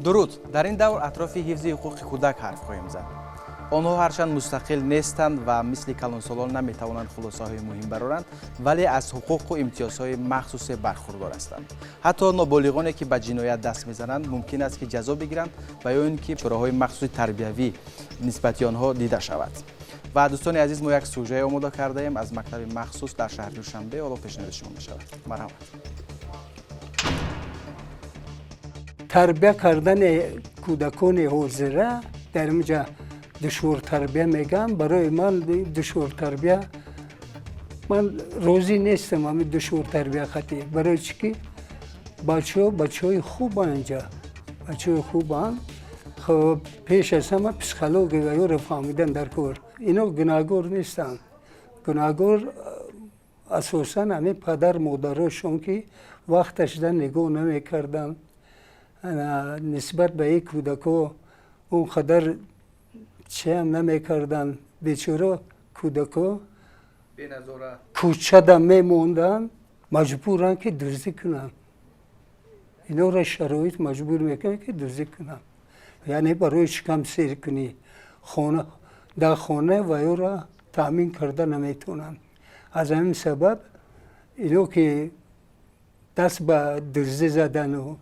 дуруд. дар ин давр атрофи ҳифзи ҳуқуқи кӯдак ҳарф хоҳем зад. онҳо ҳарчанд мустақил нестанд ва мисли калонсолон наметавонанд хулосаҳои муҳим бароранд, вале аз ҳуқуқу имтиёзҳои махсусе бархурдор ҳастанд. ҳатто ноболиғоне ки ба ҷиноят даст мезананд мумкин аст ки ҷазо бигиранд ва ё ин ки чораҳои махсуси тарбиявӣ нисбати онҳо дида шавад. ва дӯстони азиз, мо як сюжее омода кардаем аз мактаби махсус дар шаҳри Душанбе. ҳоло пешниҳоди шумо мешавад. марҳамат. тарбия кардани кӯдакони ҳозира дар инҷа душвортарбия мегӯям. Барои ман душвортарбия, ман розӣ нестам ҳамин душвортарбия хати. Барои чӣ ки бачаҳои хубанд инҷа, бачаҳои хубанд. Хоб пеш аз ҳама психология ва ёро фаҳмидан дар кор. Ино гунаҳгор нестанд. Гунаҳгор асосан ҳамин падар модарошон ки вақташда нигоҳ намекарданд. нисбат ба ин кӯдакҳо он қадар чиам намекарданд. бечора кӯдакҳо кӯчада мемонданд, маҷбуранд ки дуздӣ кунанд. инора шароит маҷбур мекунад ки дуздӣ кунанд. яъне барои шикам сер кунӣ дар хона ва ёро таъмин карда наметавонанд. аз ҳамин сабаб ино ки даст ба дуздӣ задану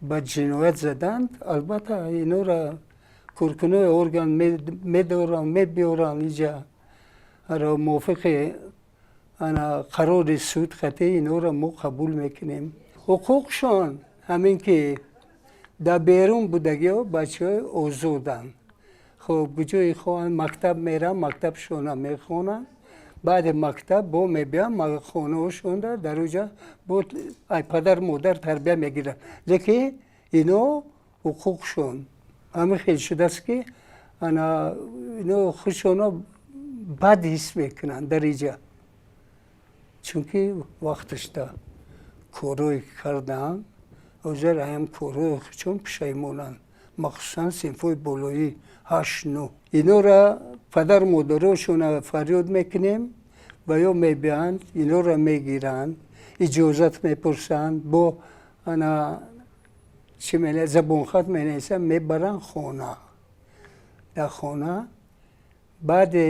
ба ҷиноят заданд, албатта инора коркунои орган медоранд, мебиёранд инҷа мувофиқи қарори суд хати инора мо қабул мекунем. ҳуқуқшон ҳамин ки дар берун будагиҳо бачаҳои озоданд. хоб куҷои хоҳанд мактаб мераванд, мактабшона мехонанд. баъди мактаб бо мебиям хонаҳошонда дар оҷа бо падар модар тарбия мегиранд. лекин ино ҳуқуқшон ҳамин хел шудааст ки ино худшоно бад ҳис мекунанд дар инҷа. чунки вақташда корҳое кардаанд, ҳозир ҳам корҳои худшон пушаймонанд. махсусан синфҳои болои 8-9. инора падар модарошона фарёд мекунем ва ё мебиянд, инора мегиранд, иҷозат мепурсанд, бо чӣ мене забонхат менависанд, мебаранд хона. дар хона баъди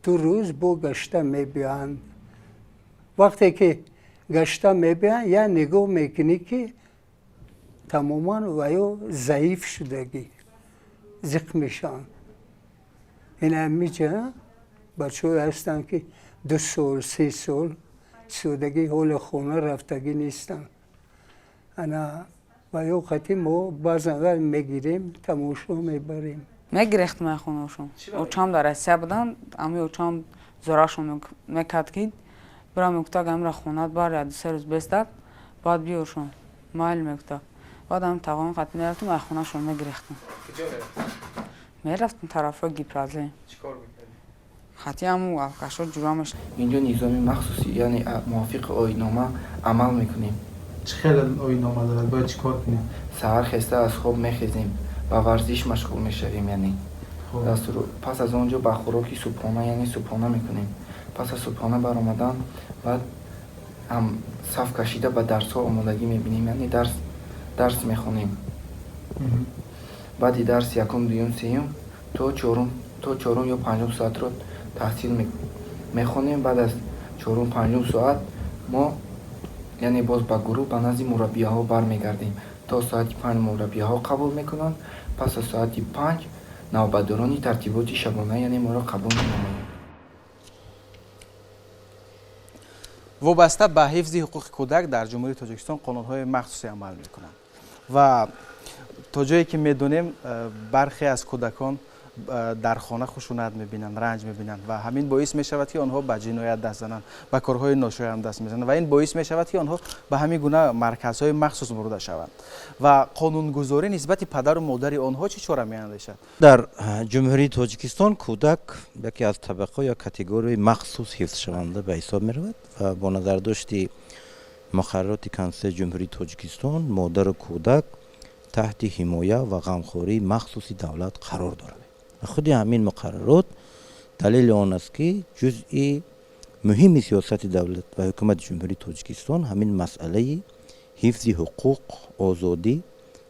2 рӯз бо гашта мебиянд. вақте ки гашта мебиянд, як нигоҳ мекунӣ ки тамоман ва ё заиф шудагӣ зиқ мешаванд. ин ҳамиҷа бачаҳое ҳастанд ки 2 сол 3 сол содагӣ ҳоли хона рафтагӣ нестанд. ва ё хати мо баъзан мегирем, тамошо мебарем. мегирехтем хонаашон. очам дар Россия буданд, ами очам зорашон мекард ки бирам мегуфтаг амра хонат бар 2-3 рӯз бестак, баъд биёршон. майл мегуфтаг. баъд ам тағоин хат мерафтем, ай хонашон мегирехтем. мерафтем тарафҳои Гипразли. чикор мекардӣ? хати ҳамун алкашо ҷура мешд. инҷо низоми махсуси яъне мувофиқи оиннома амал мекунем. чӣ хел оиннома дорад? бояд чӣ кор кунем? саҳар хеста аз хоб мехезем, ба варзиш машғул мешавем. яъне пас аз он ҷо ба хӯроки субҳона, яъне субҳона мекунем. пас аз субҳона баромадан баъд саф кашида ба дарсҳо омодагӣ мебинем, яъне дарс мехонем. баъди дарс 1, 2, 3 то 4 ё 5 соатро таҳсил мехонем. баъд аз 4-5 соат мо яъне боз ба гурӯҳ ба назди мураббияҳо бармегардем. то соати 5 мураббияҳо қабул мекунанд. пас аз соати 5 навбатдорони тартиботи шабона яъне моро қабул менамоянд. вобаста ба ҳифзи ҳуқуқи кӯдак дар ҷумҳурии Тоҷикистон қонунҳои махсусе амал мекунанд ва то ҷое ки медонем бархе аз кӯдакон дар хона хушунат мебинанд, ранҷ мебинанд ва ҳамин боис мешавад ки онҳо ба ҷиноят даст зананд, ба корҳои ношоям даст мезананд ва ин боис мешавад ки онҳо ба ҳамин гуна марказҳои махсус бурда шаванд. ва қонунгузорӣ нисбати падару модари онҳо чӣ чора меандешад? дар ҷумҳурии Тоҷикистон кӯдак яке аз табақа ё категорияи махсус ҳифзшаванда ба ҳисоб меравад ва бо назардошти муқаррароти Конститутсияи ҷумҳурии Тоҷикистон модару кӯдак таҳти ҳимоя ва ғамхории махсуси давлат қарор дорад. худи ҳамин муқаррарот далели он аст ки ҷузъи муҳими сиёсати давлат ва ҳукумати ҷумҳурии Тоҷикистон ҳамин масъалаи ҳифзи ҳуқуқ, озодӣ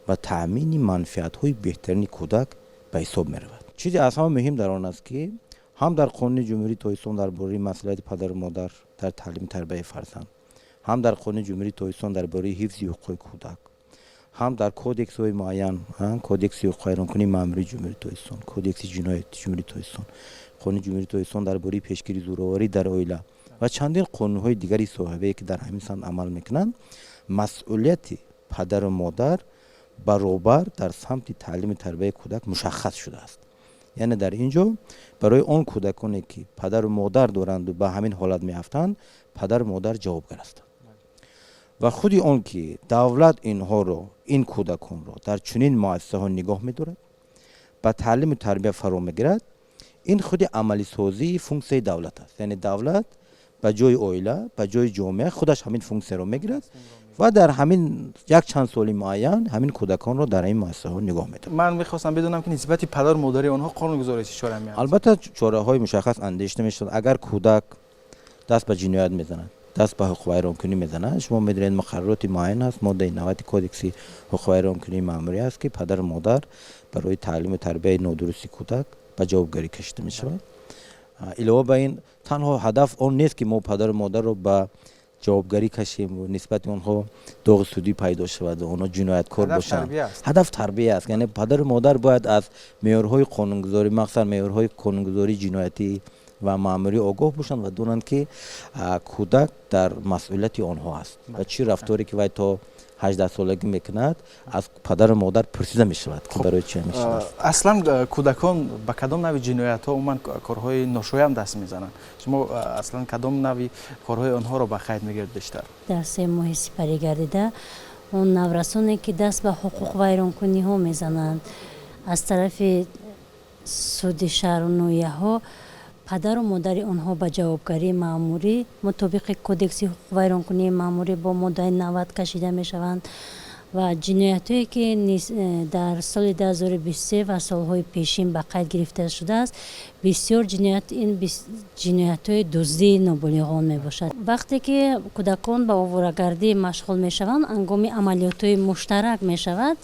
و تأمین منفعت‌های بهترین کودک به حساب می‌رود. چیزی از همه مهم در آن است که هم در قانون جمهوری تاجیکستان درباره مسئولیت پدر و مادر در تعلیم تربیت فرزند، هم در قانون جمهوری تاجیکستان درباره حفظ حقوق کودک، هم در کودکس های معین، کودکس حقوق ویرانکنی مأموری جمهوری تاجیکستان، کودکس جنایت جمهوری تاجیکستان، قانون جمهوری تاجیکستان درباره پیشگیری زورآوری در عائله و چندین قانون‌های دیگری صاحبه که در همین سند عمل میکنند، مسئولیت پدر و مادر برابر در سمت تعلیم تربیت کودک مشخص شده است. یعنی در اینجا برای آن کودکانی که پدر و مادر دارند و به همین حالت میافتند، پدر و مادر جوابگر هستند و خودی آن که دولت اینها رو، این کودکان رو در چنین مؤسسه ها نگاه می‌دارد، با تعلیم و تربیت فرا میگیرد، این خودی عملی سازی فونکسیون دولت است. یعنی دولت به جای عائله، به جای جامعه خودش همین فونکسیون رو میگیرد و در همین یک چند سال معین همین کودکان رو در این مؤسسه ها نگاه می‌دارد. من می‌خواستم بدونم که نسبت پدر و مادر آنها قانون‌گذاری چه چاره می‌اند؟ البته چاره‌های مشخص اندیشیده می‌شود. اگر کودک دست به جنایت می‌زند، دست به حقوق ویرانکنی می‌زند، شما می‌دونید مقررات معین است، ماده 90 کودکس حقوق ویرانکنی مأموری است که پدر و مادر برای تعلیم و تربیت نادرستی کودک به جوابگری کشیده می‌شود. علاوه بر این تنها هدف آن نیست که ما پدر و مادر رو به جوابگری کشیم و نسبت آنها داغ سودی پیدا شود و آنها جنایتکار باشند. هدف تربیت است. یعنی پدر و مادر باید از معیارهای قانونگذاری، مخصوصا معیارهای قانونگذاری جنایتی و مأموری آگاه باشند و دونند که کودک در مسئولیت آنها است و چی رفتاری که وای تا 18 سالگی میکند از پدر و مادر پرسیده میشود که برای چه میشود. اصلا کودکان با کدام نوع جنایت ها عموما کارهای ناشایان دست میزنند؟ شما اصلا کدام نوع کارهای آنها رو به خیر میگیرد بیشتر؟ در 3 ماه سپری گردیده اون نورسانی که دست به حقوق ویرانکنی ها میزنند از طرف سود شهر و نویه ها، پدر و مادر آنها به جوابگری مأموری مطابق کودکس حقوق ویرانکنی مأموری با ماده 90 کشیده می شوند و جنایت‌هایی که در سال 2023 و سالهای پیشین به قید گرفته شده است، بسیار جنایت‌های دزدی نابالغان می باشد. وقتی که کودکان به آواره‌گردی مشغول می شوند، هنگام عملیات‌های مشترک می شود،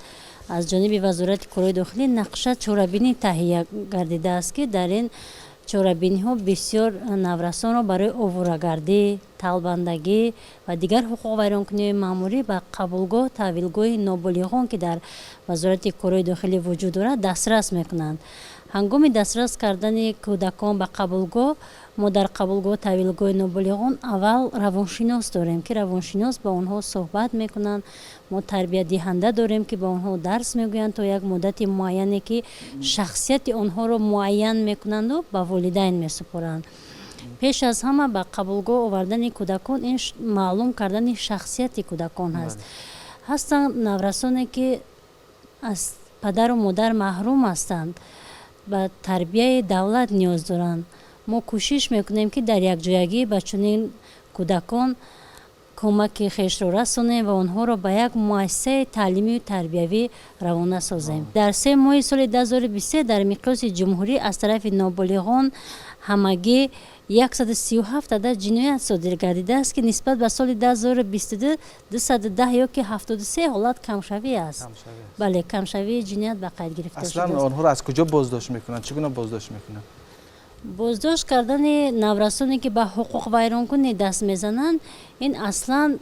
از جانب وزارت کارهای داخلی نقشه چاره‌بینی تهیه گردیده است که در این چاره‌بینی ها بسیار نورسان را برای آواره‌گردی، طلبندگی و دیگر حقوق ویرانکنی مأموری به قبولگاه تحویلگاه نابالغان که در وزارت کارهای داخلی وجود دارد دسترس میکنند. هنگام دسترس کردن کودکان به قبولگاه، ما در قبولگاه تحویلگاه نابالغان اول روانشناس داریم که روانشناس با آنها صحبت میکنند. ما تربیت دهنده داریم که با آنها درس میگویند تا یک مدت معینی که شخصیت آنها را معین میکنند و به والدین میسپارند. پیش از همه به قبولگاه آوردن کودکان این معلوم کردن شخصیت کودکان هست. هستند نورسانی که از پدر و مادر محروم هستند، به تربیت دولت نیاز دارند. ما کوشش میکنیم که در یک جایگی به چنین کودکان کمک خویش را رسانیم و آنها را به یک مؤسسه تعلیمی و تربیوی روانه سازیم. در 3 ماه سال 2023 در مقیاس جمهوری از طرف نابالغان همگی 137 عدد جنایت صادر گردیده است که نسبت به سال 2022 210 یا که 73 حالت کمشوی است. بله، کمشوی جنایت به قید گرفته شده است. اصلا آنها را از کجا بازداشت میکنند؟ چگونه بازداشت میکنند؟ بازداشت کردن نورسانی که به حقوق ویرانکنی دست میزنند، این اصلا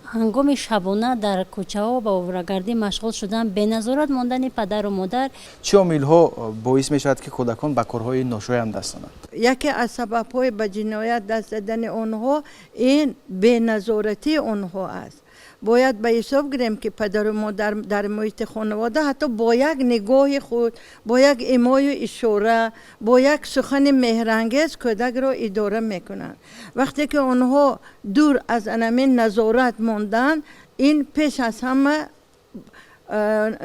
هنگام شبانه در کوچه ها با آواره‌گردی مشغول شدن، به نظارت ماندن پدر و مادر. چه عامل ها باعث می شود که کودکان به کارهای ناشایان دست زنند؟ یکی از سبب‌های به جنایت دست زدن آنها این به نظارتی آنها است. باید به حساب گیریم که پدر و مادر در محیط خانواده حتی با یک نگاه خود، با یک ایمای و اشاره، با یک سخن مهرانگیز کودک را اداره میکنند. وقتی که آنها دور از همین نظارت ماندن، این پیش از همه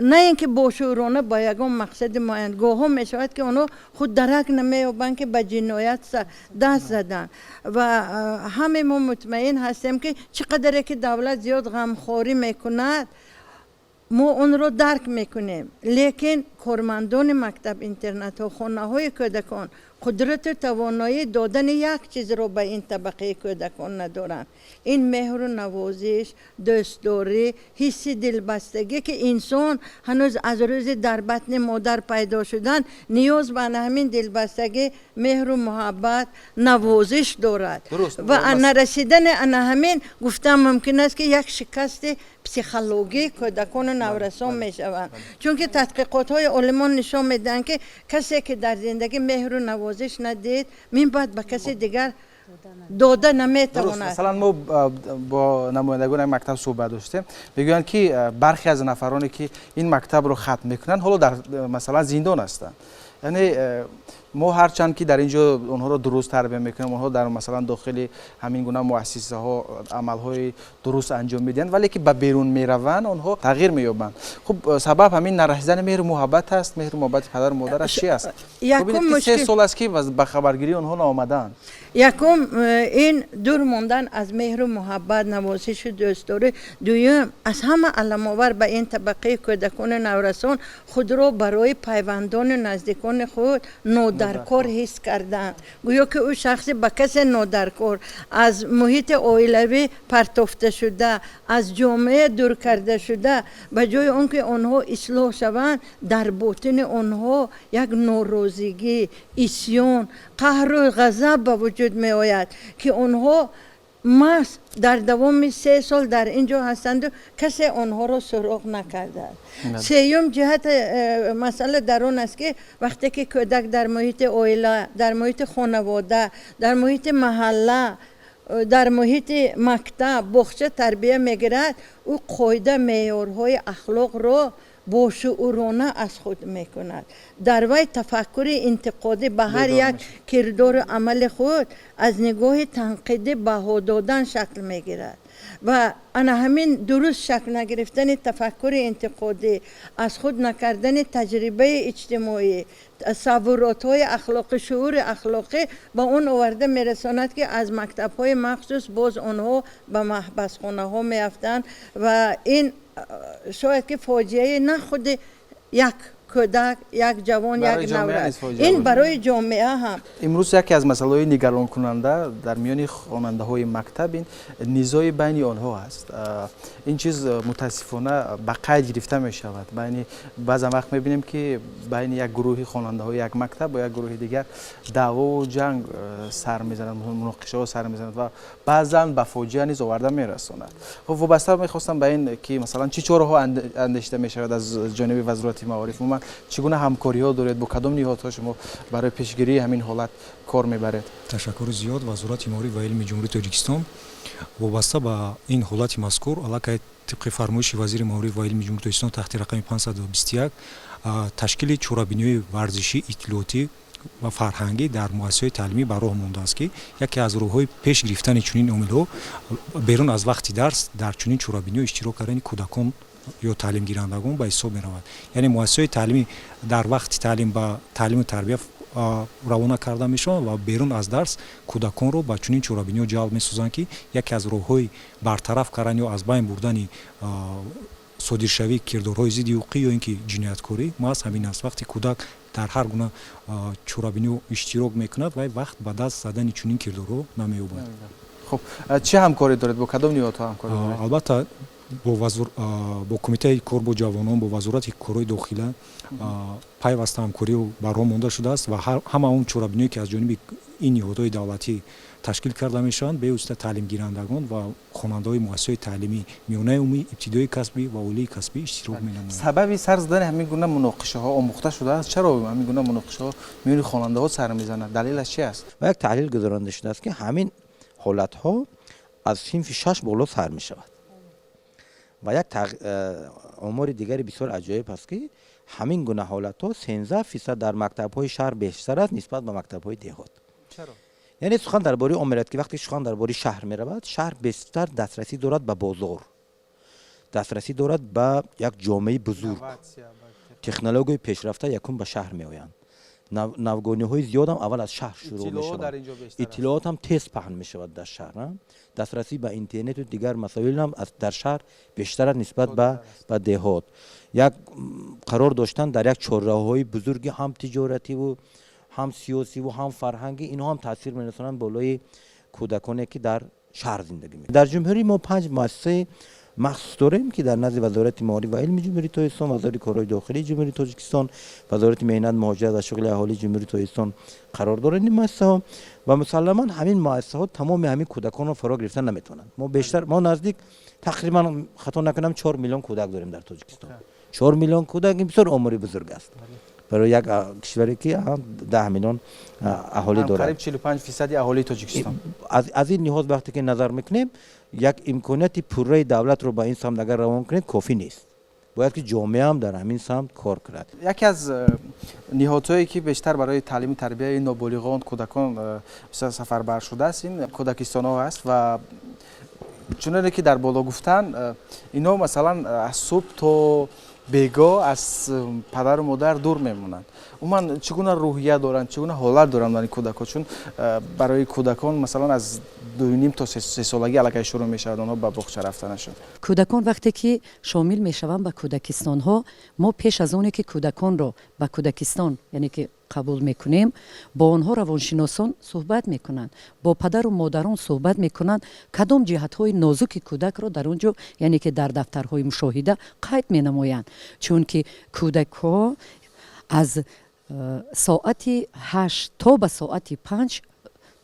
نه اینکه باشورانه با یگان مقصد معین، گاه‌ها می شود که آنها خود درک نمی‌یابند که به جنایت دست زدن و همه ما مطمئن هستیم که چقدر که دولت زیاد غمخواری میکند، ما اون رو درک میکنیم، لیکن کارمندان مکتب اینترنت ها، خانه های کودکان قدرت و توانایی دادن یک چیز رو به این طبقه کودکان ندارن. این مهر و نوازش، دوستداری، حس دلبستگی که انسان هنوز از روز در بطن مادر پیدا شدن نیاز به همین دلبستگی، مهر و محبت، نوازش دارد. و نرسیدن همین گفتم ممکن است که یک شکست پسیخولوژی کودکان و نورسان می شوند، چون که تحقیقات های علمان نشان میدن که کسی که در زندگی مهر و نوازش ندید من بعد به کسی دیگر داده نمیتواند. مثلا ما با نمایندگان مکتب صحبت داشتیم، میگویند که برخی از نفرانی که این مکتب رو ختم میکنن حالا در مثلا زندان هستند. یعنی ما هرچند که در اینجا اونها رو درست تربیت میکنیم، اونها در مثلا داخل همین گونه مؤسسه ها عمل های درست انجام میدن، ولی که به بیرون میروند اونها تغییر مییابند. خب سبب همین نرسیدن مهر و محبت است. مهر و محبت پدر و مادر از چی است؟ ببینید که 3 سال است که به خبرگیری اونها آمدن. یکم این دور موندن از مهر و محبت، نوازش و دوستداری. دوم از همه علام‌آور به این طبقه کودکان نورسان خود را برای پیوندان و نزدیکان خود نادرکار حس کردند. گویا که او شخص به کس نادرکار، از محیط عائلوی پرتافته شده، از جامعه دور کرده شده، به جای آنکه آنها اصلاح شوند در باطن آنها یک ناراضگی، عصیان، قهر و غضب به وجود می آید که آنها مست در دوام 3 سال در اینجا هستند و کسی آنها را سراغ نکرده. سیوم جهت مسئله در آن است که وقتی که کودک در محیط عائله، در محیط خانواده، در محیط محله، در محیط مکتب، باغچه تربیت میگیرد، او قاعده معیارهای اخلاق را با شعورانه از خود میکند. در وی تفکر انتقادی به هر یک کردار عمل خود از نگاه تنقیدی بها دادن شکل میگیرد و همین درست شکل نگرفتن تفکر انتقادی، از خود نکردن تجربه اجتماعی، تصورات های اخلاقی، شعور اخلاقی با اون آورده میرساند که از مکتب های مخصوص باز آنها به محبس خانه ها میافتند و این شاید که فاجعه نه خود یک کودک، یک جوان، یک نورد، این برای جامعه هم. امروز یکی از مسائل نگران کننده در میان خواننده های مکتب این نزاع بین آنها است. این چیز متاسفانه به قید گرفته می شود. بعضی وقت میبینیم که بین یک گروه خواننده های یک مکتب با یک گروه دیگر دعوا و جنگ سر میزنند، مناقشه ها سر میزنند و بعضا به فاجعه نیز آورده میرساند. خب وابسته میخواستم به این که مثلا چه چاره‌ها اندیشیده می شود از جانب وزارت معارف، چگونه همکاری ها دارید، با کدام نهادها شما برای پیشگیری همین حالت کار میبرید؟ تشکر زیاد. وزارت معارف و علم جمهوری تاجیکستان وابسته به این حالت مذکور علاقه طبق فرمایش وزیر معارف و علم جمهوری تاجیکستان تحت رقم 521 تشکیل چورابینی ورزشی، اطلاعاتی و فرهنگی در مؤسسات تعلیمی به راه مانده است که یکی از راه‌های پیش گرفتن چنین عامل‌ها بیرون از وقت درس در چنین چورابینی اشتراک کردن کودکان یا تعلیم گیرندگان به حساب می رود. یعنی مؤسسات تعلیمی در وقت تعلیم با تعلیم و تربیت روانه کرده میشوند و بیرون از درس کودکان رو با چنین چورابینی جلب می‌سازند که یکی از راه‌های برطرف کردن یا از بین بردن صادرشوی کردارهای ضد حقوقی یا اینکه جنایتکاری محض همین است. وقتی کودک در هر گونه چورابینی اشتراک میکند و وقت به دست زدن چنین کردارها نمی‌یابد. خب چه همکاری دارید، با کدام نهادها همکاری دارید؟ البته با کمیته کار با جوانان، با وزارت کارهای داخله پیوسته همکاری برام مانده شده است و همه اون چورابینی که از جانب این نهادهای دولتی تشکیل کرده میشوند به واسطه تعلیم گیرندگان و خواننده‌های مؤسسات تعلیمی میانه عمومی، ابتدایی کسبی و عالی کسبی اشتراک می‌نمایند. سبب سر زدن همین گونه مناقشه ها آموخته شده است. چرا همین گونه مناقشه ها میان خواننده ها سر میزنند؟ دلیلش چی است؟ و یک تحلیل گذرانده شده است که همین حالت ها از صنف 6 بالا سر می شود و یک آمار دیگری بسیار عجایب است که همین گونه حالت ها 13% در مکتب های شهر بیشتر است نسبت به مکتب های دهات. چرا؟ یعنی سخن درباره عمرت که وقتی سخن درباره شهر می رود، شهر بیشتر دسترسی دارد به بازار، دسترسی دارد به یک جامعه بزرگ، تکنولوژی پیشرفته یکم به شهر می آیند. навгониҳои зиёдам аввал аз шаҳр шурӯъ اطلاعات мешаванд. در اینجا بیشتر است. اطلاعات هم تیز پخش می شود در شهر. دسترسی به اینترنت و دیگر مسائل هم در شهر بیشتر است نسبت به دهات. یک قرار داشتن در یک چهارراه‌های بزرگ هم تجارتی و هم سیاسی و هم فرهنگی اینها هم تاثیر می‌رسانند بالای کودکانی که در شهر زندگی می‌کنند. در جمهوری ما 5 مؤسسه مخصوص داریم که در نزد وزارت معارف و علم جمهوری تاجیکستان، وزارت کارهای داخلی جمهوری تاجیکستان، وزارت مهنت، مهاجرت و شغل اهالی جمهوری تاجیکستان قرار دارند این مؤسسه‌ها و مسلماً همین مؤسسه‌ها تمام همین کودکان رو فرا گرفتن نمیتونند. ما نزدیک تقریبا خطا نکنم 4 میلیون کودک داریم در تاجیکستان. 4 میلیون کودک این بسیار عمری بزرگ است. برای یک کشوری که 10 میلیون اهالی دارد. قریب 45% اهالی تاجیکستان. از این لحاظ وقتی که نظر میکنیم یک امکانات پوره دولت رو به این سمت اگر روان کنید کافی نیست. باید که جامعه هم در همین سمت کار کند. یکی از نهادهایی که بیشتر برای تعلیم تربیت نابالغان کودکان سفربر شده است این کودکستان‌ها است و چون که در بالا گفتن اینا مثلا از صبح تا بیگاه از پدر و مادر دور میمونند. عموما چگونه روحیه دارند، چگونه حالت دارند این کودکان؟ چون برای کودکان مثلا از 2.5 تا 3 سالگی علاقه شروع میشود اونها به باغچه رفتنشون. کودکان وقتی که شامل میشوند به کودکستان ها، ما پیش از اون که کودکان رو به کودکستان یعنی که قبول میکنیم با آنها روانشناسان صحبت میکنند، با پدر و مادران صحبت میکنند کدام جهت های نازک کودک رو در اونجا یعنی که در دفترهای مشاهده قید مینمایند. چون که کودک ها از ساعت 8 تا به ساعت 5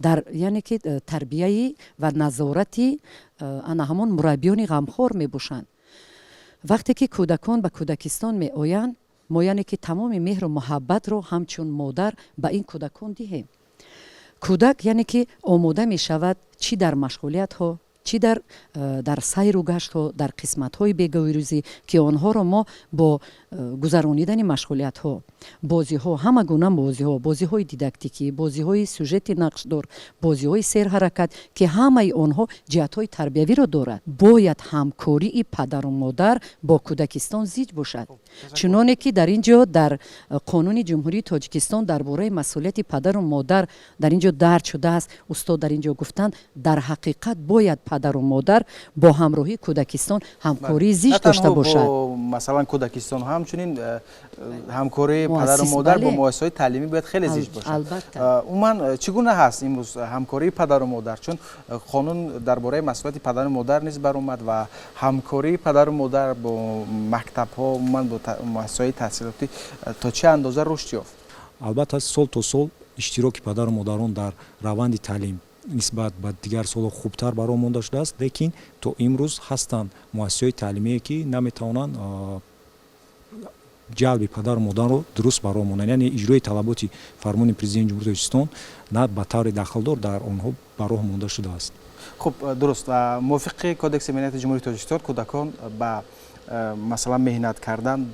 در یعنی که تربیتی و نظارتی آن همان مربیان غمخوار می باشند. وقتی که کودکان به کودکستان می آیند ما یعنی که تمام مهر و محبت رو همچون مادر به این کودکان دهیم. کودک یعنی که آماده می شود چی در مشغولیت ها، چی در سیر و گشت ها، در قسمت های بیگاه روزی که آنها را ما با گذرانیدن مشغولیت ها، بازی ها، همه گونه بازی های دیداکتیکی، بازی های سوژت نقشدار، بازی های سیر حرکت که همه آنها جهت های تربیوی را دارد. باید همکاری پدر و مادر با کودکستان زیج باشد. چنانه که در اینجا در قانون جمهوری تاجیکستان درباره مسئولیت پدر و مادر در اینجا درج شده است. استاد در اینجا گفتند در حقیقت باید پدر و مادر با همراهی کودکستان همکاری زیج داشته باشد. مثلا کودکستان همچنین همکاری پدر و مادر با مؤسسات تعلیمی باید خیلی زیج باشد. البته. عموما چگونه هست امروز همکاری پدر و مادر؟ چون قانون درباره مسئولیت پدر و مادر نیز برآمد و همکاری پدر و مادر با مکتب ها عموما با مؤسسات تحصیلاتی تا چه اندازه رشد یافت؟ البته سال تا سال اشتراک پدر و مادران در روند تعلیم نسبت به دیگر سال خوبتر برآمده شده است، لیکن تا امروز هستند مؤسسات تعلیمی که نمیتوانند جلب پدر و مادر رو درست برآمونند، یعنی اجرای طلبات فرمان پرزیدنت جمهوری تاجیکستان نه به طور دخلدار در آنها برآمده شده است. خب درست و موافق کدکس مهنت جمهوری تاجیکستان کودکان با مثلا مهنت کردن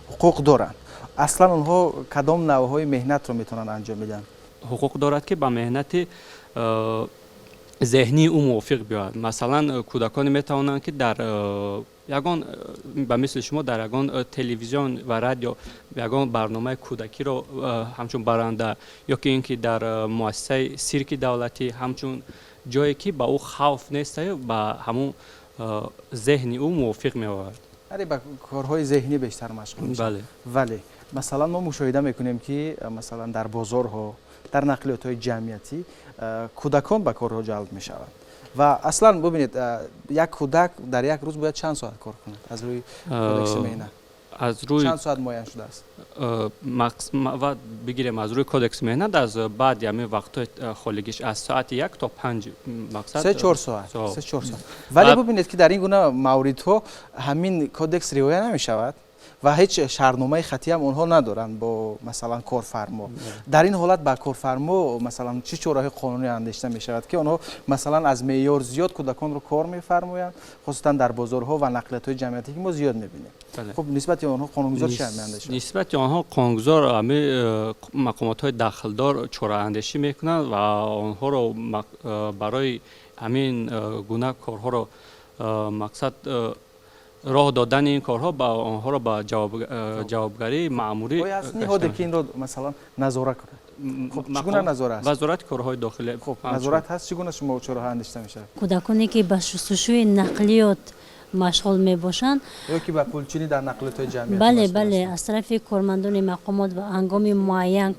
حقوق دارند. اصلا اونها کدام نوعهای مهنت رو میتونن انجام بدن؟ حقوق دارد که با مهنت ذهنی او موافق بیاید. مثلا کودکان میتوانند که در یگان به مثل شما در یگان تلویزیون و رادیو یگان برنامه کودکی رو همچون برنده یا که اینکه در مؤسسه سیرک دولتی همچون جایی که با او خوف نیست با همون ذهنی او موافق می‌آورد. یعنی با کارهای ذهنی بیشتر مشغول میشن. بله. ولی مثلا ما مشاهده میکنیم که مثلا در بازارها در نقلیات جمعیتی کودکان به کارها جلب میشوند و اصلا ببینید یک کودک در یک روز باید چند ساعت کار کند از روی کودکس مهنت؟ از روی چند ساعت معین شده است؟ و بگیریم از روی کودکس مهنت از بعد یعنی وقت خالگیش از ساعت 1 تا 5 مقصد 3-4 ساعت. ولی ببینید که در این گونه موردها همین کودکس رعایت نمیشود و هیچ شرطنامه خطی هم اونها ندارن با مثلا کارفرما. در این حالت با کارفرما مثلا چه چاره قانونی اندیشیده می شود که اونها مثلا از معیار زیاد کودکان رو کار میفرمایند، خصوصا در بازارها و نقلیات های جمعیتی که ما زیاد میبینیم. خب نسبت اونها قانونگذار چه اندیشه؟ نسبت آنها قانونگذار مقامات های داخلدار چاره اندیشی میکنند و آنها رو برای همین گونه کارها رو مقصد راه دادن این کارها با آنها را با جوابگری مأموری باید نهاده که این رو مثلا نظارت کنه. خب چگونه نظارت است؟ وزارت کارهای داخلی. خب نظارت هست، چگونه شما چرا اندیشته میشه؟ کودکانی که به شستشوی نقلیات مشغول می باشند یا که با پولچینی در نقلیات جمعیت بله از طرف کارمندان مقامات و هنگام معین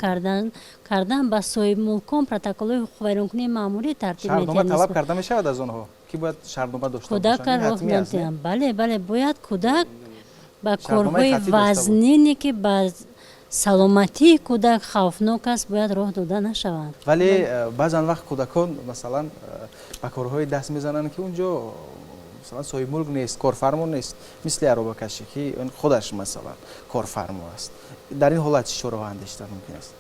کردن با صاحب ملکان پروتکل حقوق ویرانکنی مأموری ترتیب میدهند. شهردنامه طلب کرده میشه از آنها که باید شهردنامه داشته باشند. بله باید کودک با کارهای وزنی که با سلامتی کودک خوفناک است باید راه داده نشوند. ولی بعضی وقت کودکان مثلا با کارهای دست میزنن که اونجا مثلا صاحب ملک نیست، کارفرما نیست، مثل عربه کشی که خودش مثلا کارفرما است. در این حالت چی راه اندیشیدن ممکن است؟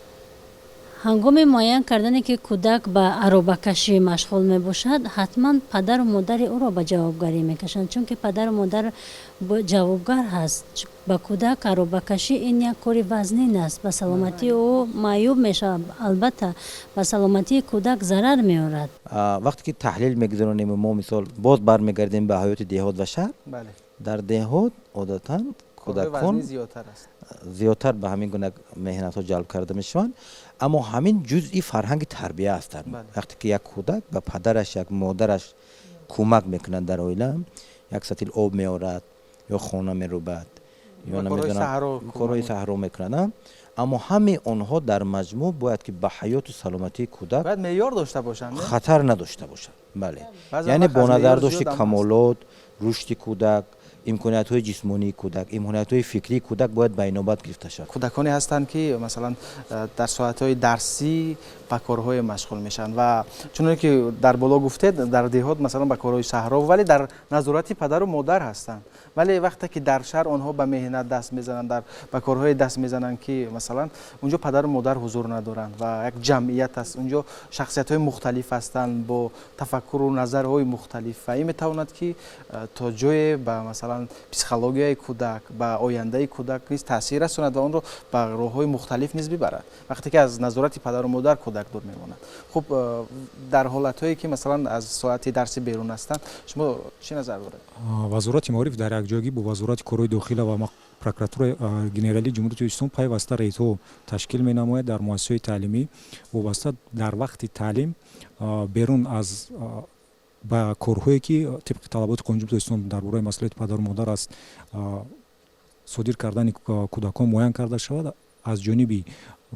هنگام معین کردن که کودک به عربه کشی مشغول می باشد حتما پدر و مادر او را به جوابگری میکشند، چون که پدر و مادر جوابگر هست. به کودک عربه کشی این یک کار وزنی است، به سلامتی او معیوب میشه، البته به سلامتی کودک ضرر میآورد. وقتی که تحلیل میگذاریم ما مثال باز برمیگردیم به حیات دهات و شهر. بله. در دهات عادتا کودکان زیادتر به همین گونه مهنت ها جلب کرده میشوند، اما همین جزئی فرهنگ تربیه هستند. وقتی که یک کودک به پدرش یک مادرش کمک میکنند در اویله، یک سطل آب میآورد یا خانه میروبد یا نمیدونم کارهای صحرا میکنند، اما همه آنها در مجموع باید که به حیات و سلامتی کودک باید معیار داشته باشند، خطر نداشته باشند. بله، یعنی با نظر داشت کمالات رشد کودک، امکانات های جسمانی کودک، امکانات های فکری کودک باید به نوبت گرفته شود. کودکانی هستند که مثلا در ساعت های درسی به کارهای مشغول میشن و چون که در بالا گفتید در دهات مثلا به کارهای صحرا ولی در نظارت پدر و مادر هستند، ولی وقتی که در شهر آنها به مهنت دست میزنند، به کارهای دست میزنند که مثلا اونجا پدر و مادر حضور ندارند و یک جمعیت است، اونجا شخصیت های مختلف هستند با تفکر و نظرهای مختلف و این میتواند که تا جای به مثلا پسیکولوژی کودک به آینده کودک نیز تاثیر رساند و اون رو به راههای مختلف نیز ببرد وقتی که از نظارت پدر و مادر کودک دور میماند. خب در حالت‌هایی که مثلا از ساعت درسی بیرون هستند شما چی نظر دارید؟ وزارت معارف در یک جایی با وزارت کارهای داخلی و پروکراتور گنرالی جمهوری اسلامی پیوسته ریتو تشکیل می‌نماید در مؤسسه‌های تعلیمی وابسته در وقت تعلیم بیرون از با کارهایی که طبق طلبات قانون جمهوری اسلامی درباره مسئولیت پدر و مادر است صادر کردن کودکان معین کرده شود، از جانب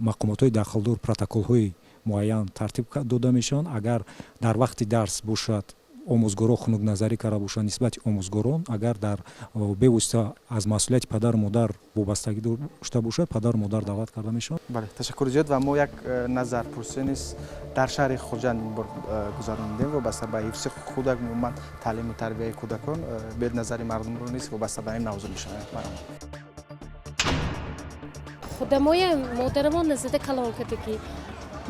مقامات داخلدار پروتکل‌های معین ترتیب داده میشن. اگر در وقت درس باشد آموزگاران خنک نظری کرده باشند نسبت آموزگاران، اگر در بواسطه از مسئولیت پدر و مادر وابستگی داشته باشد پدر و مادر دعوت کرده میشن. بله تشکر زیاد و ما یک نظر پرسی نیست در شهر خرجند گذراندیم و بسته به حفظ کودک عموما تعلیم و تربیت کودکان به نظر مردم رو نیست و بسته به این موضوع میشه. خدمای محترمان نزد کلام کرده که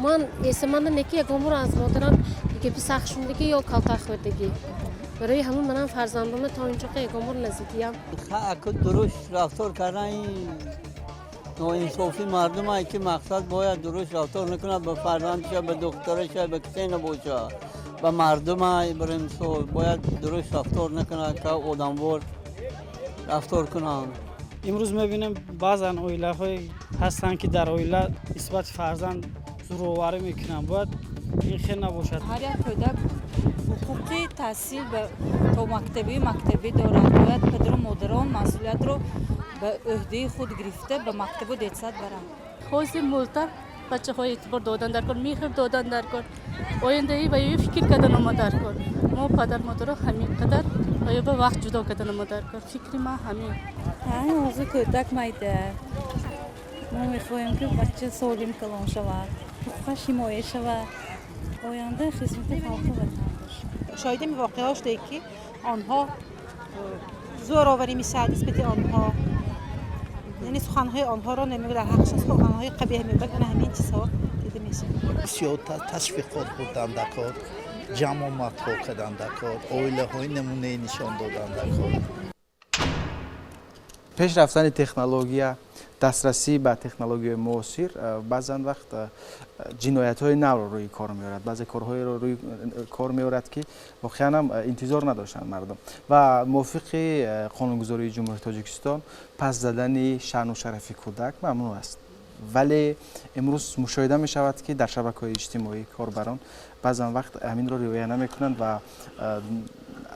من اسمان نکی یکمور از مادرم که پسخ شوندگی یا کالتاخ خوردگی برای همون منم فرزندم تا اینجا که یکمور نزدیم خاک درست رفتار کردن این ناانصافی مردم ای که مقصد باید درست رفتار نکند با فرزندش به دخترش به کسی نباشه با مردم ای برمسو باید درست رفتار نکند که آدموار رفتار کنند. امروز میبینیم بعضن اویله های هستن که در اویله نسبت فرزند زورآوری میکنن، باید این خیلی نباشد. هر یک کودک حقوقی تحصیل تا مکتبی دارد، باید پدر و مادران مسئولیت رو به عهده خود گرفته به مکتب و دیدسد برند. خواستی مولتر بچه های اعتبار دادن در کن، میخر دادن در کن، آینده ای باید فکر کردن ما در کن. ما پدر مادر رو همین قدر باید به وقت جدا کردن ما در کن. فکری ما همین. همین موضوع کودک میده. ما میخواهیم که بچه سالم کلان شود، حقوقش حمایه شود، آینده خدمت خلق وطن باشه. شاهد این واقعه شده که آنها زورآوری میشه نسبت آنها، یعنی سخنهای آنها را نمیگه در حقشون سخنهای قبیح میگه، نه همین چیزها دیده میشه. بسیار تشویقات بودن در کار، جمعیت ها کردن در کار، اویله های نمونه نشان دادن در کار. پیش رفتن تکنولوژی دسترسی به تکنولوژی معاصر بعضن وقت جنایت های نو رو روی کار میارد، بعضی کارهای رو روی کار میارد که واقعا هم انتظار نداشتن مردم. و موافق قانونگذاری جمهوری تاجیکستان پس زدن شأن و شرف کودک ممنوع است، ولی امروز مشاهده می شود که در شبکه‌های اجتماعی کاربران بعضا وقت همین را رعایت نمی‌کنند و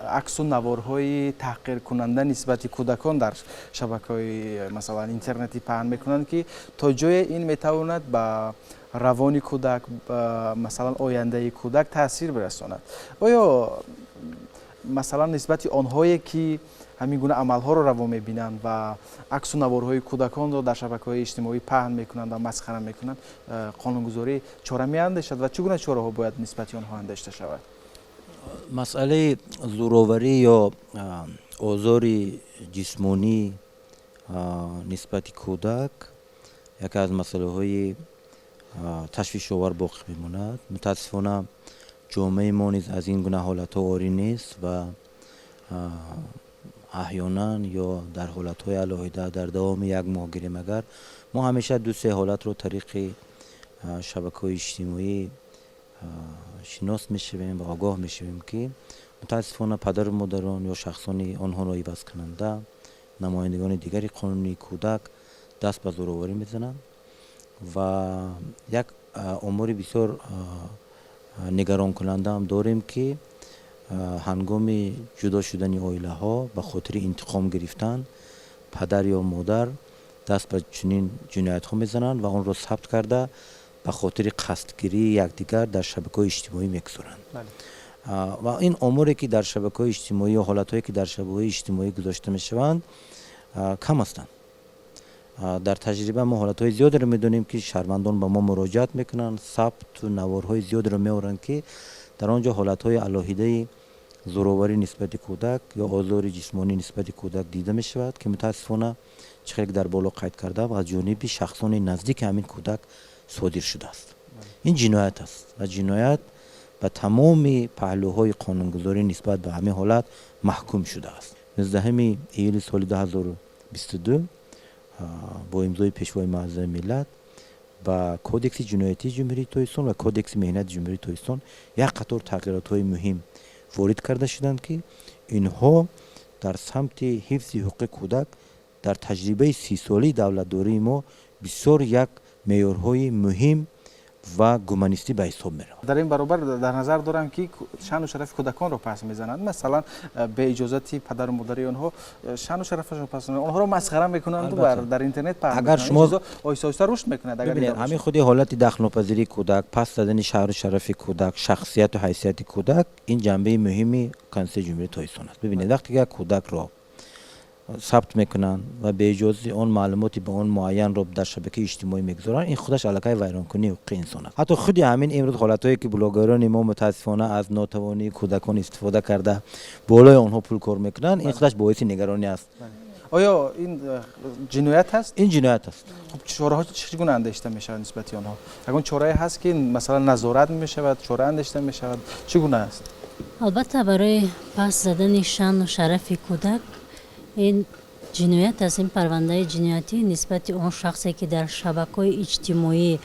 عکس و نوارهای تحقیر کننده نسبت کودکان در شبکه‌های مثلا اینترنتی پهن می‌کنند که تا جای این می‌تواند به روان کودک مثلا آینده کودک تاثیر برساند. آیا مثلا نسبت آنهایی که همین گونه عملها رو روا می‌بینند و عکس و نوارهای کودکان رو در شبکه‌های اجتماعی پهن می‌کنند و مسخره می‌کنند، قانونگذاری چاره می‌اندیشد و چگونه چاره‌ها باید نسبت آنها اندیشیده شود؟ مسئله زوراوری یا آزار جسمانی نسبت کودک یکی از مسئله های تشویش آور باقی میماند. متاسفانه جامعه ما نیز از این گونه حالت ها عاری نیست و احیانا یا در حالت های علاهیده در دوام یک ماه گیریم اگر ما همیشه دو سه حالت رو طریق شبکه‌های اجتماعی شناس میشویم و آگاه میشویم که متاسفانه پدر و مادران یا شخصانی آنها را عوض کننده نمایندگان دیگری قانونی کودک دست به زورآوری میزنند و یک امور بسیار نگران کننده هم داریم که هنگام جدا شدن عائله ها به خاطر انتقام گرفتن پدر یا مادر دست به چنین جنایت ها میزنند و آن را ثبت کرده به خاطر قصدگیری یکدیگر در شبکه‌های اجتماعی میگذارند. و این اموری که در شبکه‌های اجتماعی و حالت‌هایی که در شبکه‌های اجتماعی گذاشته میشوند کم هستند. در تجربه ما حالت‌های زیادی رو می‌دونیم که شهروندان به ما مراجعت میکنند، ثبت و نوارهای زیادی رو میآورند که در آنجا حالت‌های علاهیده زورآوری نسبت کودک یا آزار جسمانی نسبت کودک دیده می‌شود که متأسفانه چقدر در بالا قید کرده و از جانب شخصان نزدیک همین کودک صادر شده است. این جنایت است و جنایت به تمام پهلوهای قانونگذاری نسبت به همین حالت محکوم شده است. 19 ایل سال 2022 با امضای پیشوای معظم ملت با کودکس جنایتی جمهوری تاجیکستان و کودکس مهنت جمهوری تاجیکستان یک قطار تغییرات‌های مهم وارد کرده شدند که اینها در سمت حفظ حقوق کودک در تجربه 30 ساله دولتداری ما بسیار یک معیارهای مهم و گومانیستی به حساب می‌رود. در این برابر در نظر دارم که شأن و شرف کودکان رو پس میزنند، مثلا به اجازه پدر و مادر آنها شأن و شرفشون پس میزنند، آنها رو مسخره میکنند و در اینترنت پخش اگر شما آیسته آیسته رشد میکند. ببینید همین خودی حالت دخل‌ناپذیری کودک، پس دادن شأن و شرف کودک، شخصیت و حیثیت کودک این جنبه مهمی کنستیتوشن جمهوری تاجیکستان است. ببینید وقتی که کودک را ثبت میکنن و به اجازه اون معلوماتی به اون معین رو در شبکه اجتماعی میگذارن، این خودش علاقه ویرانکنی حقوق انسان است. حتی خودی همین امروز حالتایی که بلاگران ما متاسفانه از ناتوانی کودکان استفاده کرده بالای اونها پول کار میکنن، این خودش باعث نگرانی است. آیا این جنایت هست؟ این جنایت است. خب چاره‌ها چگونه اندیشیده میشود نسبت آنها؟ اگر چاره هست که مثلا نظارت میشود، چاره اندیشیده میشود، چگونه است؟ البته برای پس زدن شأن و شرف کودک این جنایت است. این پرونده جنایتی نسبت اون شخصی که در شبکه‌های اجتماعی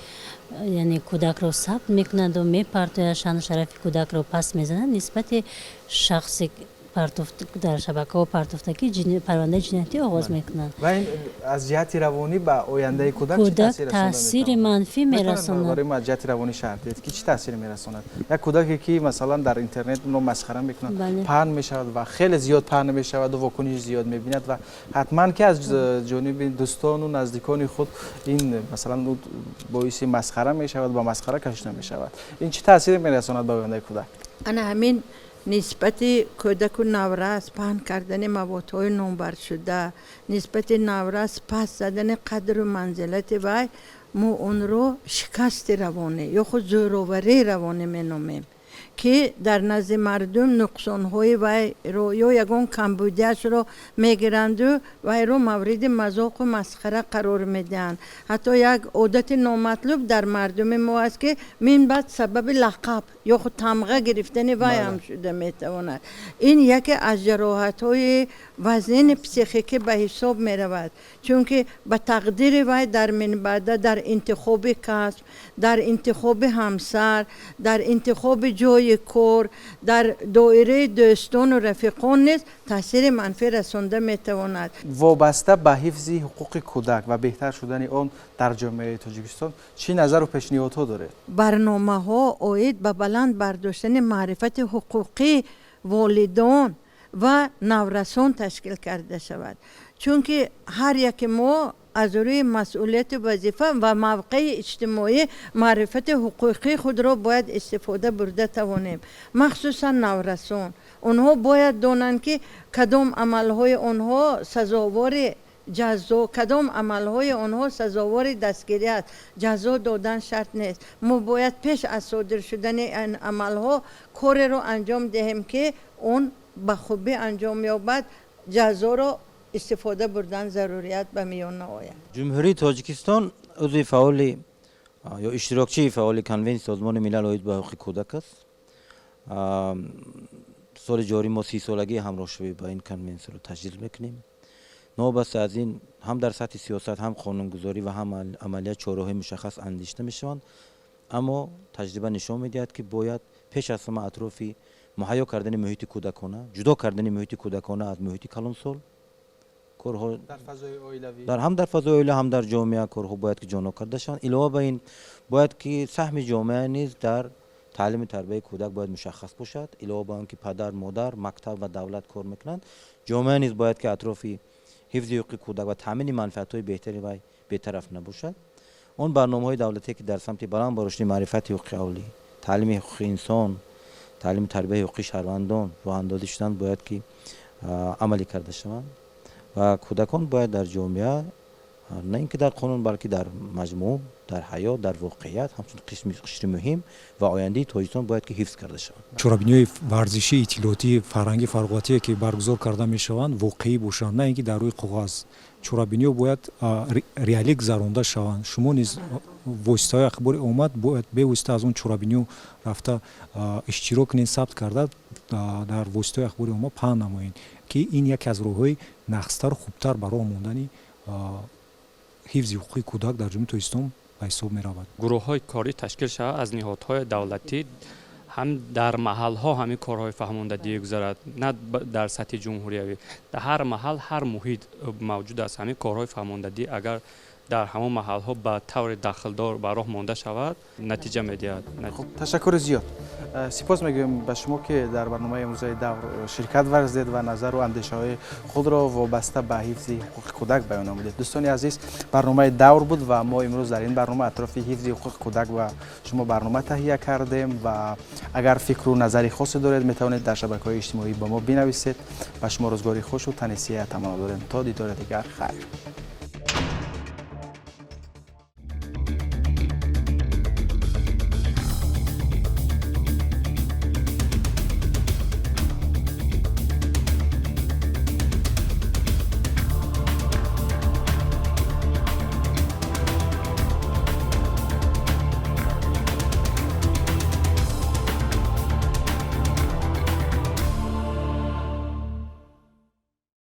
یعنی کودک رو ثبت میکند و میپرتوید شأن و شرف کودک رو پس میزنند، نسبت شخصی در شبکه و پرتوفتگی پرونده جنایتی آغاز میکنند و این از جهت روانی به آینده کودک تاثیر منفی میرساند. برای ما جهت روانی شرطی که چه تاثیر میرساند؟ یک کودکی که مثلا در اینترنت رو مسخره میکنند، پهن میشود و خیلی زیاد پهن میشود و واکنش زیاد میبیند و حتما که از جانب دوستان و نزدیکان خود این مثلا باعث مسخره میشود و مسخره کشیده میشود. این چه تاثیر میرساند به آینده کودک؟ انا همین نسبت کودک و نوراس پهن کردن موادهای نامبر شده، نسبت نوراس پس زدن قدر و منزلت وی، ما اون رو شکست روانه یا خود زورآوری روانه مینامیم. که در نزد مردم نقصانهای وی رو یا یگان کمبودیش رو میگیرند و وی رو مورد مذاق و مسخره قرار میدن. حتی یک عادت نامطلوب در مردم ما است که من بعد سبب لقب یا خود تمغه گرفتن وی هم شده میتواند. این یکی از جراحت‌های وزن پسیخیکی به حساب می رود، چون که به تقدیر وی در من بعد در انتخاب کسب، در انتخاب همسر، در انتخاب جای کار، در دایره دوستان و رفیقان نیز تاثیر منفی رسانده می تواند. وابسته به حفظ حقوق کودک و بهتر شدن آن در جامعه تاجیکستان چی نظر و پیشنهادها دارید؟ برنامه ها عاید به بلند برداشتن معرفت حقوقی والدان و نورسان تشکیل کرده شود، چون که هر یک ما از روی مسئولیت وظیفه و موقع اجتماعی معرفت حقوقی خود را باید استفاده برده توانیم. مخصوصا نورسان، آنها باید دانند که کدام عملهای آنها سزاوار جزا، کدام عملهای آنها سزاوار دستگیری است. جزا دادن شرط نیست. ما باید پیش از صادر شدن این عملها کار را انجام دهیم که اون به خوبی انجام یابد. جزا را استفاده بردن ضروریت به میان آید. جمهوری تاجیکستان عضو فعال یا اشتراکچی فعال کنونسیون سازمان ملل عاید به حقوق کودک است. سال جاری ما 30 سالگی همراه شوی با این کنونسیون رو تجلیل میکنیم. نوبسته از این هم در سطح سیاست، هم قانونگذاری و هم عملیات چهارراه مشخص اندیشیده میشوند، اما تجربه نشان میدهد که باید پیش از همه اطرافی مهیا کردن محیط کودکانه، جدا کردن محیط کودکانه از محیط کلانسال، کارها در فضای اویلوی هم در فضای اویله هم در جامعه کارها باید که جانا کرده شوند. علاوه بر این باید که سهم جامعه نیز در تعلیم تربیت کودک باید مشخص باشد. علاوه بر اینکه پدر، مادر، مکتب و دولت کار میکنند، جامعه نیز باید که اطرافی حفظ حقوق کودک و تامین منفعت‌های بهتری و بی‌طرف نباشد. اون برنامه‌های دولتی که در سمت بلند بارشتن معرفت حقوق اولی، تعلیم حقوق انسان، تعلیم تربیت حقوق شهروندان راه اندازی شدن باید که عملی کرده شوند و کودکان باید در جامعه نه اینکه در قانون بلکه در مجموع، در حیات، در واقعیت همچون قشر مهم و آینده تاجیکستان باید که حفظ کرده شوند. چورابینی‌های ورزشی، اطلاعاتی، فرهنگی فراغتی که برگزار کرده میشوند واقعی باشند، نه اینکه در روی کاغذ. چورابینی‌ها باید ریالی گذرانده شوند. شما نیز واسطه‌های اخباری اومد باید به واسطه از اون چورابینی‌ها رفته اشتراک نیز ثبت کرده در واسطه‌های اخباری اومد پهن نمایید که این یکی از راه‌های نقص‌تر و خوبتر برای ماندن حفظ حقوق کودک در جمهوری تاجیکستان به حساب می رود. گروه های کاری تشکیل شود از نهادهای دولتی، هم در محل ها همین کارهای فهماندهی گذارد، نه در سطح جمهوری. در هر محل، هر محیط موجود است همین کارهای فهماندهی اگر در همون محل ها به طور داخلدار به راه مانده شود نتیجه میدهد. خب تشکر زیاد. سپاس میگویم به شما که در برنامه امروزهای دور شرکت ورزید و نظر و اندیشه های خود را وابسته به حفظ حقوق کودک بیان نمودید. دوستان عزیز، برنامه دور بود و ما امروز در این برنامه اطراف حفظ حقوق کودک و شما برنامه تهیه کردیم و اگر فکر و نظری خاصی دارید میتوانید در شبکه‌های اجتماعی با ما بنویسید. و شما روزگاری خوش و تنیسی تمام داریم. تا دیدار دیگر خیر.